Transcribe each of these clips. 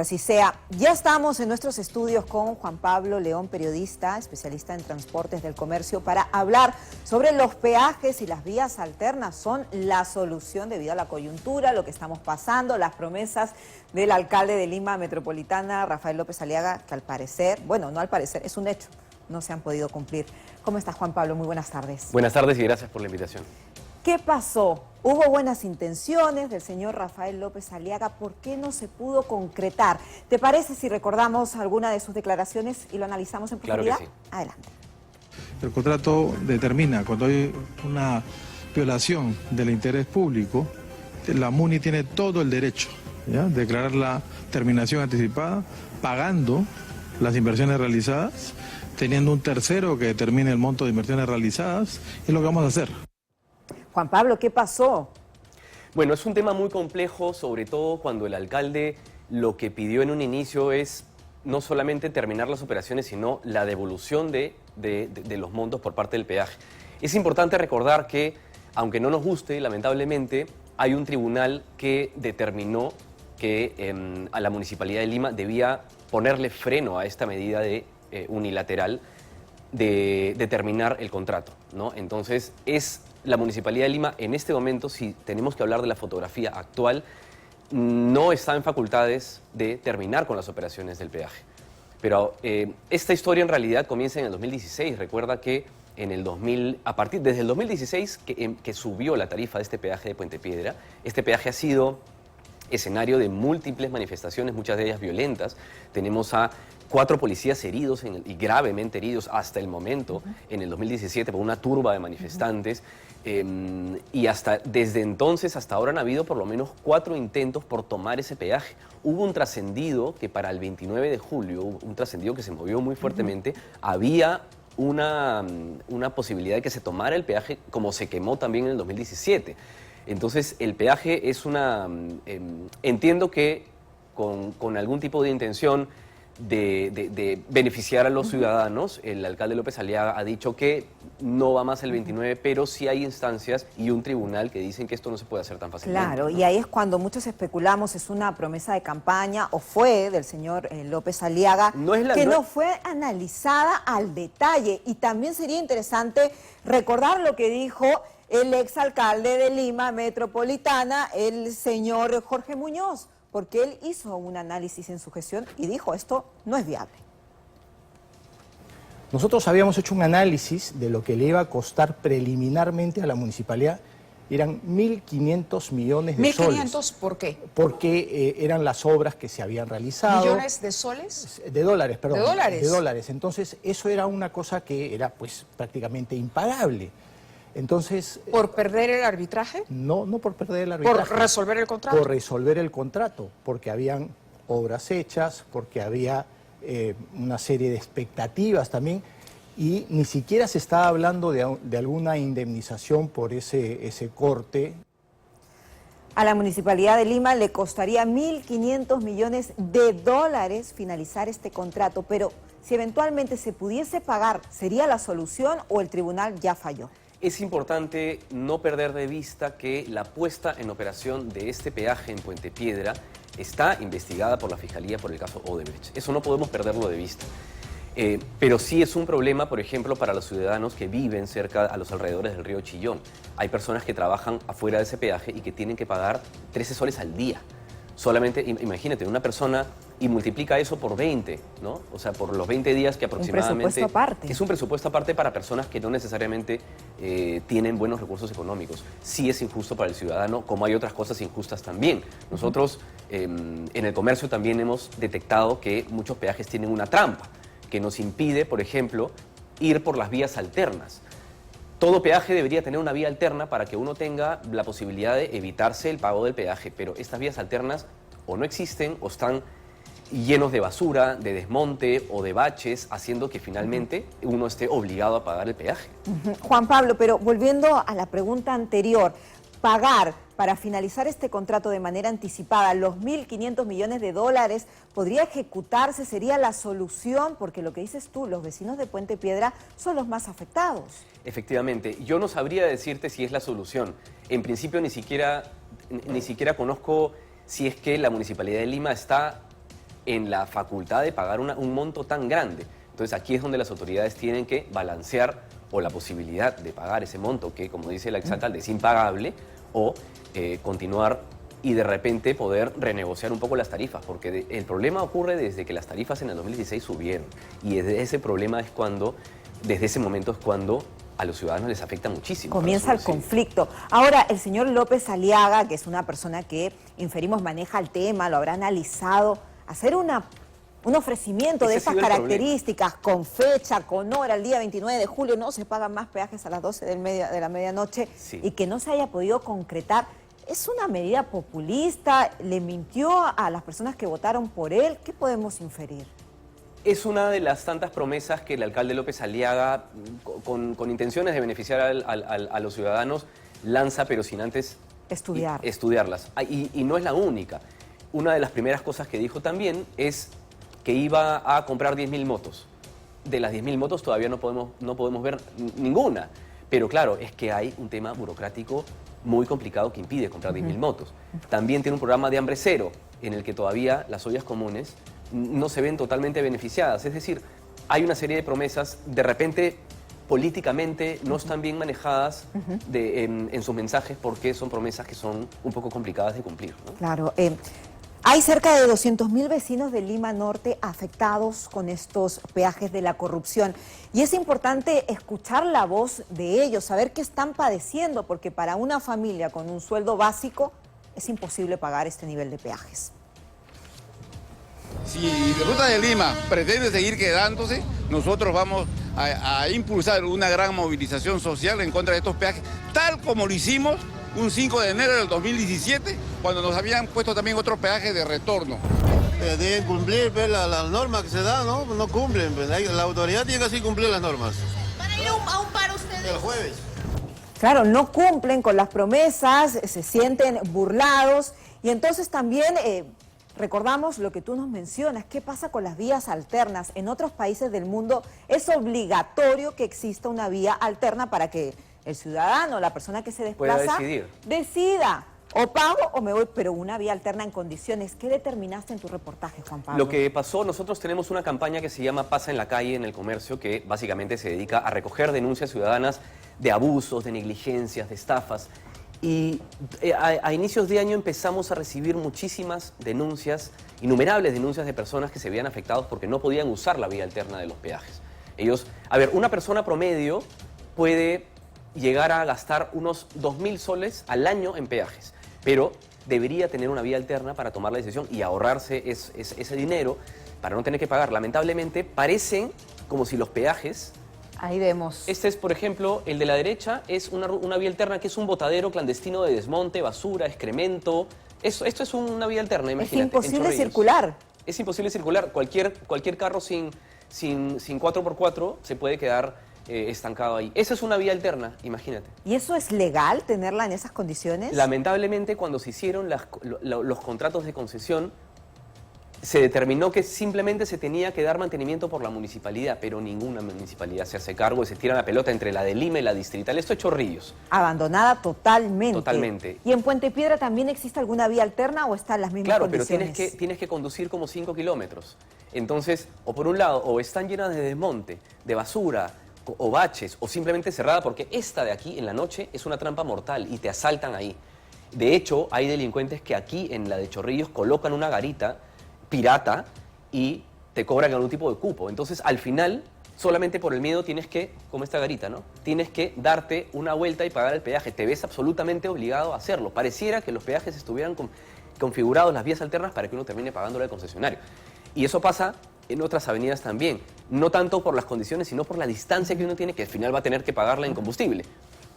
Así sea, ya estamos en nuestros estudios con Juan Pablo León, periodista, especialista en transportes del comercio, para hablar sobre los peajes y las vías alternas. Son la solución debido a la coyuntura, lo que estamos pasando, las promesas del alcalde de Lima Metropolitana, Rafael López Aliaga, que al parecer, bueno, no al parecer, es un hecho, no se han podido cumplir. ¿Cómo estás, Juan Pablo? Muy buenas tardes. Buenas tardes y gracias por la invitación. ¿Qué pasó? Hubo buenas intenciones del señor Rafael López Aliaga. ¿Por qué no se pudo concretar? ¿Te parece si recordamos alguna de sus declaraciones y lo analizamos en profundidad? Claro que sí. Adelante. El contrato determina cuando hay una violación del interés público, la MUNI tiene todo el derecho, ¿ya?, de declarar la terminación anticipada, pagando las inversiones realizadas, teniendo un tercero que determine el monto de inversiones realizadas, y es lo que vamos a hacer. Juan Pablo, ¿qué pasó? Bueno, es un tema muy complejo, sobre todo cuando el alcalde lo que pidió en un inicio es no solamente terminar las operaciones, sino la devolución de los montos por parte del peaje. Es importante recordar que, aunque no nos guste, lamentablemente, hay un tribunal que determinó que a la Municipalidad de Lima debía ponerle freno a esta medida unilateral de terminar el contrato, ¿no? Entonces, es la Municipalidad de Lima, en este momento, si tenemos que hablar de la fotografía actual, no está en facultades de terminar con las operaciones del peaje. Pero esta historia en realidad comienza en el 2016. Recuerda que en el desde el 2016 que subió la tarifa de este peaje de Puente Piedra. Este peaje ha sido escenario de múltiples manifestaciones, muchas de ellas violentas. Tenemos a 4 policías heridos y gravemente heridos hasta el momento, en el 2017, por una turba de manifestantes. Y desde entonces hasta ahora han habido por lo menos 4 intentos por tomar ese peaje. Hubo un trascendido que para el 29 de julio, un trascendido que se movió muy fuertemente, había una posibilidad de que se tomara el peaje, como se quemó también en el 2017. Entonces, el peaje es entiendo que con algún tipo de intención de beneficiar a los ciudadanos, el alcalde López Aliaga ha dicho que no va más el 29, pero sí hay instancias y un tribunal que dicen que esto no se puede hacer tan fácilmente. Claro, ¿no? y ahí es cuando muchos especulamos, es una promesa de campaña, o fue del señor López Aliaga, no fue analizada al detalle. Y también sería interesante recordar lo que dijo el exalcalde de Lima Metropolitana, el señor Jorge Muñoz, porque él hizo un análisis en su gestión y dijo, esto no es viable. Nosotros habíamos hecho un análisis de lo que le iba a costar preliminarmente a la municipalidad. Eran 1.500 millones de soles. ¿1.500 por qué? Porque eran las obras que se habían realizado. ¿Millones de soles? De dólares, perdón. ¿De dólares? De dólares. Entonces, eso era una cosa que era pues prácticamente impagable. Entonces, ¿Por perder el arbitraje? No por perder el arbitraje. ¿Por resolver el contrato? Por resolver el contrato, porque habían obras hechas, porque había una serie de expectativas también, y ni siquiera se estaba hablando de alguna indemnización por ese corte. A la Municipalidad de Lima le costaría 1.500 millones de dólares finalizar este contrato, pero si eventualmente se pudiese pagar, ¿sería la solución o el tribunal ya falló? Es importante no perder de vista que la puesta en operación de este peaje en Puente Piedra está investigada por la Fiscalía por el caso Odebrecht. Eso no podemos perderlo de vista. Pero sí es un problema, por ejemplo, para los ciudadanos que viven cerca a los alrededores del río Chillón. Hay personas que trabajan afuera de ese peaje y que tienen que pagar 13 soles al día. Solamente, imagínate, una persona y multiplica eso por 20, ¿no? O sea, por los 20 días que aproximadamente... Un presupuesto aparte. Es un presupuesto aparte para personas que no necesariamente tienen buenos recursos económicos. Sí es injusto para el ciudadano, como hay otras cosas injustas también. Nosotros en el comercio también hemos detectado que muchos peajes tienen una trampa que nos impide, por ejemplo, ir por las vías alternas. Todo peaje debería tener una vía alterna para que uno tenga la posibilidad de evitarse el pago del peaje, pero estas vías alternas o no existen o están llenos de basura, de desmonte o de baches, haciendo que finalmente uno esté obligado a pagar el peaje. Juan Pablo, pero volviendo a la pregunta anterior, pagar para finalizar este contrato de manera anticipada los 1.500 millones de dólares, ¿podría ejecutarse? ¿Sería la solución? Porque lo que dices tú, los vecinos de Puente Piedra son los más afectados. Efectivamente, yo no sabría decirte si es la solución. En principio ni siquiera conozco si es que la Municipalidad de Lima está en la facultad de pagar un monto tan grande. Entonces aquí es donde las autoridades tienen que balancear o la posibilidad de pagar ese monto que, como dice el exalcalde, es impagable, o continuar y de repente poder renegociar un poco las tarifas, porque el problema ocurre desde que las tarifas en el 2016 subieron, y desde ese problema es cuando, desde ese momento es cuando a los ciudadanos les afecta muchísimo. Comienza el conflicto. Ahora, el señor López Aliaga, que es una persona que inferimos maneja el tema, lo habrá analizado, hacer un ofrecimiento de esas características, con fecha, con hora, el día 29 de julio, no se pagan más peajes a las 12 de la medianoche, sí, y que no se haya podido concretar. ¿Es una medida populista? ¿Le mintió a las personas que votaron por él? ¿Qué podemos inferir? Es una de las tantas promesas que el alcalde López Aliaga, con intenciones de beneficiar a los ciudadanos, lanza, pero sin antes estudiarlas. Y no es la única. Una de las primeras cosas que dijo también es que iba a comprar 10.000 motos. De las 10.000 motos todavía no podemos ver ninguna. Pero claro, es que hay un tema burocrático muy complicado que impide comprar 10.000 motos. También tiene un programa de hambre cero, en el que todavía las ollas comunes no se ven totalmente beneficiadas. Es decir, hay una serie de promesas, de repente políticamente no están bien manejadas en sus mensajes, porque son promesas que son un poco complicadas de cumplir, ¿no? Claro. Hay cerca de 200.000 vecinos de Lima Norte afectados con estos peajes de la corrupción. Y es importante escuchar la voz de ellos, saber qué están padeciendo, porque para una familia con un sueldo básico es imposible pagar este nivel de peajes. Si Ruta de Lima pretende seguir quedándose, nosotros vamos a impulsar una gran movilización social en contra de estos peajes, tal como lo hicimos un 5 de enero del 2017, cuando nos habían puesto también otro peaje de retorno. Deben cumplir las normas que se dan, ¿no? No cumplen, la autoridad tiene que así cumplir las normas. ¿Van a ir a un paro ustedes? El jueves. Claro, no cumplen con las promesas, se sienten burlados, y entonces también recordamos lo que tú nos mencionas, qué pasa con las vías alternas. En otros países del mundo es obligatorio que exista una vía alterna para que el ciudadano, la persona que se desplaza, decida, o pago o me voy, pero una vía alterna en condiciones. ¿Qué determinaste en tu reportaje, Juan Pablo? Lo que pasó, nosotros tenemos una campaña que se llama Pasa en la Calle en el Comercio, que básicamente se dedica a recoger denuncias ciudadanas de abusos, de negligencias, de estafas. Y a inicios de año empezamos a recibir muchísimas denuncias, innumerables denuncias de personas que se veían afectados porque no podían usar la vía alterna de los peajes. Una persona promedio puede llegar a gastar unos 2.000 soles al año en peajes, pero debería tener una vía alterna para tomar la decisión y ahorrarse ese dinero para no tener que pagar. Lamentablemente parecen como si los peajes... Ahí vemos. Este es, por ejemplo, el de la derecha, es una vía alterna que es un botadero clandestino de desmonte, basura, excremento. Esto es una vía alterna, imagínate. Es imposible circular. Es imposible circular. Cualquier carro sin 4x4 se puede quedar estancado ahí. Esa es una vía alterna, imagínate. ¿Y eso es legal, tenerla en esas condiciones? Lamentablemente, cuando se hicieron los contratos de concesión, se determinó que simplemente se tenía que dar mantenimiento por la municipalidad, pero ninguna municipalidad se hace cargo y se tira la pelota entre la de Lima y la distrital. Esto es Chorrillos. Abandonada totalmente. Totalmente. ¿Y en Puente Piedra también existe alguna vía alterna o están las mismas condiciones? Claro, pero tienes que conducir como 5 kilómetros. Entonces, o por un lado, o están llenas de desmonte, de basura, o baches, o simplemente cerrada, porque esta de aquí en la noche es una trampa mortal y te asaltan ahí. De hecho, hay delincuentes que aquí en la de Chorrillos colocan una garita pirata y te cobran algún tipo de cupo. Entonces, al final, solamente por el miedo tienes que, como esta garita, ¿no? Tienes que darte una vuelta y pagar el peaje. Te ves absolutamente obligado a hacerlo. Pareciera que los peajes estuvieran configurados, las vías alternas, para que uno termine pagándolo al concesionario. Y eso pasa en otras avenidas también. No tanto por las condiciones, sino por la distancia que uno tiene, que al final va a tener que pagarla en combustible.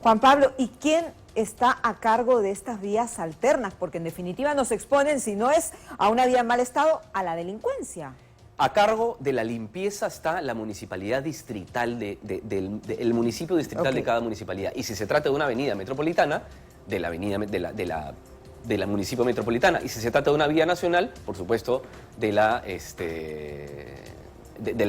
Juan Pablo, ¿y quién está a cargo de estas vías alternas? Porque en definitiva nos exponen, si no es a una vía en mal estado, a la delincuencia. A cargo de la limpieza está la municipalidad distrital, el municipio distrital de cada municipalidad. Y si se trata de una avenida metropolitana, de la avenida de la municipio metropolitana. Y si se trata de una vía nacional, por supuesto, del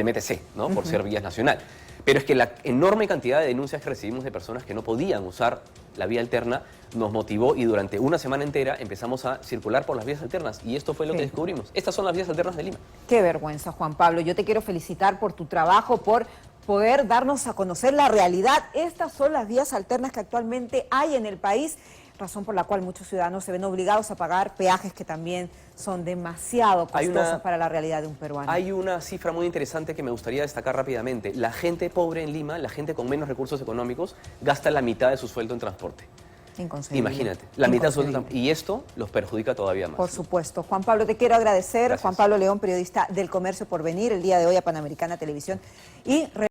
MTC, ¿no? Por ser vías nacional. Pero es que la enorme cantidad de denuncias que recibimos de personas que no podían usar la vía alterna, nos motivó y durante una semana entera empezamos a circular por las vías alternas y esto fue lo que descubrimos. Estas son las vías alternas de Lima. Qué vergüenza, Juan Pablo. Yo te quiero felicitar por tu trabajo, por poder darnos a conocer la realidad. Estas son las vías alternas que actualmente hay en el país, razón por la cual muchos ciudadanos se ven obligados a pagar peajes que también son demasiado costosos para la realidad de un peruano. Hay una cifra muy interesante que me gustaría destacar rápidamente. La gente pobre en Lima, la gente con menos recursos económicos, gasta la mitad de su sueldo en transporte. Inconcebible. Imagínate, la mitad de su sueldo. Y esto los perjudica todavía más. Por supuesto. Juan Pablo, te quiero agradecer. Gracias. Juan Pablo León, periodista del Comercio, por venir el día de hoy a Panamericana Televisión y